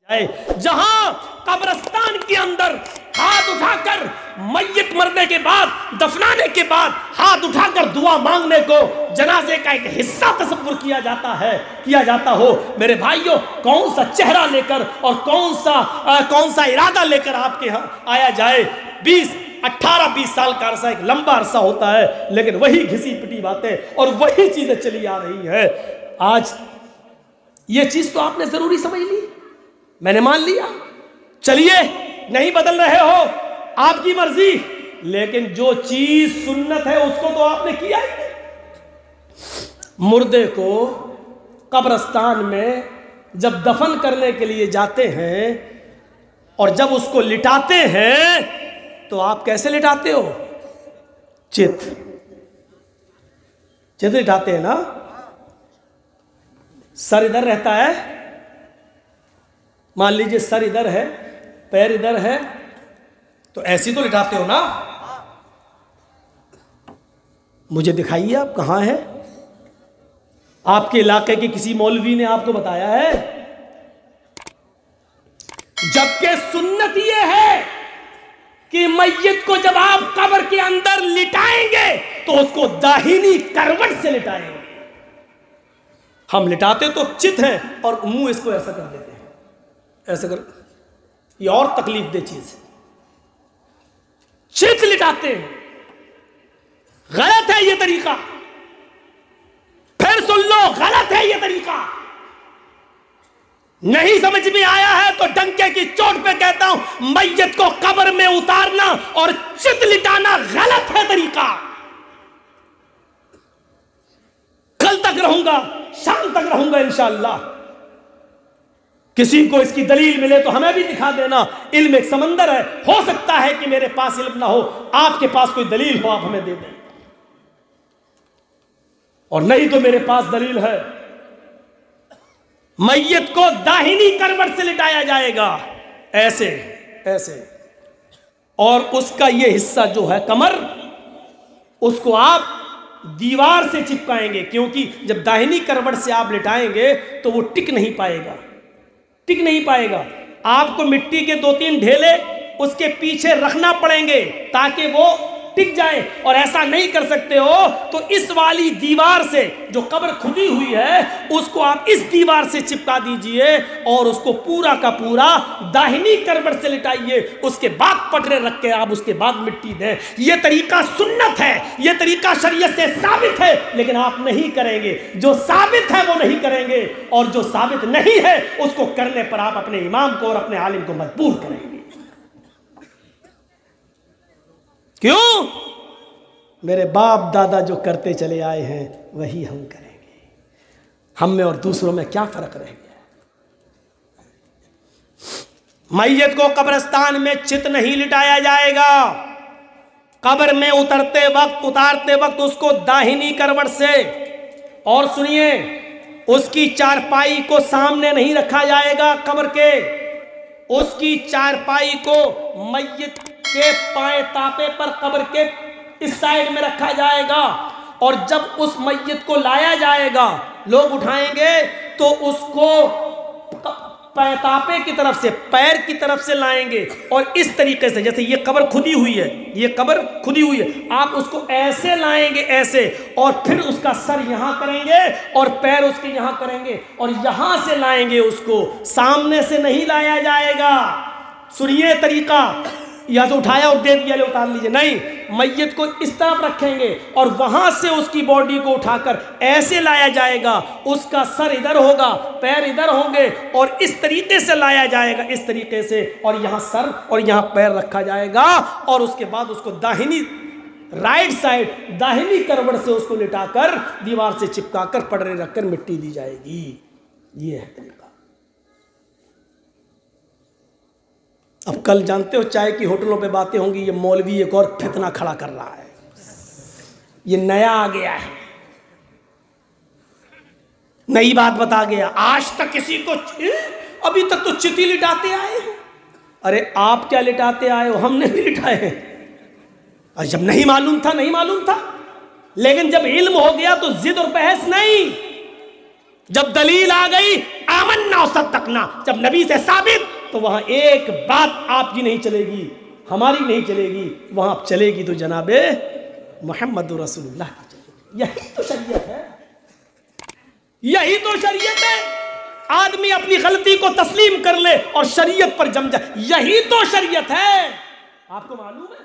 جہاں قبرستان کے اندر ہاتھ اٹھا کر میت مرنے کے بعد دفنانے کے بعد ہاتھ اٹھا کر دعا مانگنے کو جنازے کا ایک حصہ تصور کیا جاتا ہو، میرے بھائیوں کون سا چہرہ لے کر اور کون سا ارادہ لے کر آپ کے ہاں آیا جائے؟ 18-20 سال کا عرصہ ایک لمبا عرصہ ہوتا ہے، لیکن وہی گھسی پٹی باتیں اور وہی چیزیں چلی آ رہی ہیں۔ آج یہ چیز تو آپ نے ضروری سمجھ لی، میں نے مان لیا، چلیے نہیں بدل رہے ہو آپ کی مرضی، لیکن جو چیز سنت ہے اس کو تو آپ نے کیا ہی نہیں۔ مردے کو قبرستان میں جب دفن کرنے کے لیے جاتے ہیں اور جب اس کو لٹاتے ہیں تو آپ کیسے لٹاتے ہو؟ چت لٹاتے ہیں نا، سر ادھر رہتا ہے، مان لیجئے سر ادھر ہے، پیر ادھر ہے، تو ایسی تو لٹاتے ہو نا۔ مجھے دکھائیے آپ کہاں ہے؟ آپ کے علاقے کے کسی مولوی نے آپ کو بتایا ہے؟ جبکہ سنت یہ ہے کہ میت کو جب آپ قبر کے اندر لٹائیں گے تو اس کو داہنی کروٹ سے لٹائیں گے۔ ہم لٹاتے تو چت ہیں اور منہ اس کو ایسا کر دیتے ہیں، ایسا کر، یہ اور تکلیف دہ چیز ہے۔ چت لٹاتے ہیں، غلط ہے یہ طریقہ، پھر سن لو غلط ہے یہ طریقہ۔ نہیں سمجھ میں آیا ہے تو ڈنکے کی چوٹ پہ کہتا ہوں، میت کو قبر میں اتارنا اور چت لٹانا غلط ہے طریقہ۔ کل تک رہوں گا، شام تک رہوں گا انشاءاللہ۔ کسی کو اس کی دلیل ملے تو ہمیں بھی دکھا دینا، علم ایک سمندر ہے، ہو سکتا ہے کہ میرے پاس علم نہ ہو، آپ کے پاس کوئی دلیل ہو آپ ہمیں دے دیں، اور نہیں تو میرے پاس دلیل ہے۔ میت کو داہنی کروٹ سے لٹایا جائے گا، ایسے اور اس کا یہ حصہ جو ہے کمر، اس کو آپ دیوار سے چپکائیں گے، کیونکہ جب داہنی کروٹ سے آپ لٹائیں گے تو وہ ٹک نہیں پائے گا۔ آپ کو مٹی کے 2-3 ڈھیلے اس کے پیچھے رکھنا پڑیں گے تاکہ وہ ٹک جائے، اور ایسا نہیں کر سکتے ہو تو اس والی دیوار سے جو قبر کھدی ہوئی ہے اس کو آپ اس دیوار سے چپکا دیجئے اور اس کو پورا کا پورا داہنی کروٹ سے لٹائیے، اس کے بعد پٹرے رکھ کے آپ اس کے بعد مٹی دیں۔ یہ طریقہ سنت ہے، یہ طریقہ شریعت سے ثابت ہے، لیکن آپ نہیں کریں گے۔ جو ثابت ہے وہ نہیں کریں گے، اور جو ثابت نہیں ہے اس کو کرنے پر آپ اپنے امام کو اور اپنے عالم کو مجبور کریں گے۔ کیوں؟ میرے باپ دادا جو کرتے چلے آئے ہیں وہی ہم کریں گے، ہم میں اور دوسروں میں کیا فرق رہ گیا؟ میت کو قبرستان میں چت نہیں لٹایا جائے گا، قبر میں اتارتے وقت اس کو داہنی کروٹ سے، اور سنیے اس کی چارپائی کو سامنے نہیں رکھا جائے گا قبر کے، اس کی چارپائی کو میت کے پائیں تاپے پر قبر کے اس سائیڈ میں رکھا جائے گا، اور جب اس میت کو لایا جائے گا لوگ اٹھائیں گے تو اس کو پائیں تاپے کی طرف سے، پیر کی طرف سے لائیں گے، اور اس طریقے سے جیسے یہ قبر کھدی ہوئی ہے، آپ اس کو ایسے لائیں گے، ایسے، اور پھر اس کا سر یہاں کریں گے اور پیر اس کے یہاں کریں گے، اور یہاں سے لائیں گے، اس کو سامنے سے نہیں لایا جائے گا۔ سنیے طریقہ، یہاں سے اٹھایا اور دے دیا، لے اتار لیجئے، نہیں، میت کو اس طرف رکھیں گے اور وہاں سے اس کی باڈی کو اٹھا کر ایسے لایا جائے گا، اس کا سر ادھر ہوگا، پیر ادھر ہوں گے، اور اس طریقے سے لایا جائے گا، اس طریقے سے، اور یہاں سر اور یہاں پیر رکھا جائے گا، اور اس کے بعد اس کو داہنی رائٹ سائڈ داہنی کروٹ سے اس کو لٹا کر دیوار سے چپکا کر پٹرے رکھ کر مٹی دی جائے گی۔ یہ ہے طریقہ۔ اب کل جانتے ہو چائے کی ہوٹلوں پہ باتیں ہوں گی، یہ مولوی ایک اور فتنہ کھڑا کر رہا ہے، یہ نیا آ گیا ہے، نئی بات بتا گیا۔ آج تک کسی کو، ابھی تک تو چتی لٹاتے آئے ہیں۔ ارے آپ کیا لٹاتے آئے ہو، ہم نے بھی لٹائے ہیں، جب نہیں معلوم تھا، لیکن جب علم ہو گیا تو ضد اور بحث نہیں، جب دلیل آ گئی عمل آمنا و صدقنا، جب نبی سے ثابت تو وہاں ایک بات آپ کی نہیں چلے گی، ہماری نہیں چلے گی، وہاں چلے گی تو جناب محمد رسول اللہ کی چلے گی۔ یہی تو شریعت ہے، یہی تو شریعت ہے۔ آدمی اپنی غلطی کو تسلیم کر لے اور شریعت پر جم جائے، یہی تو شریعت ہے۔ آپ کو معلوم ہے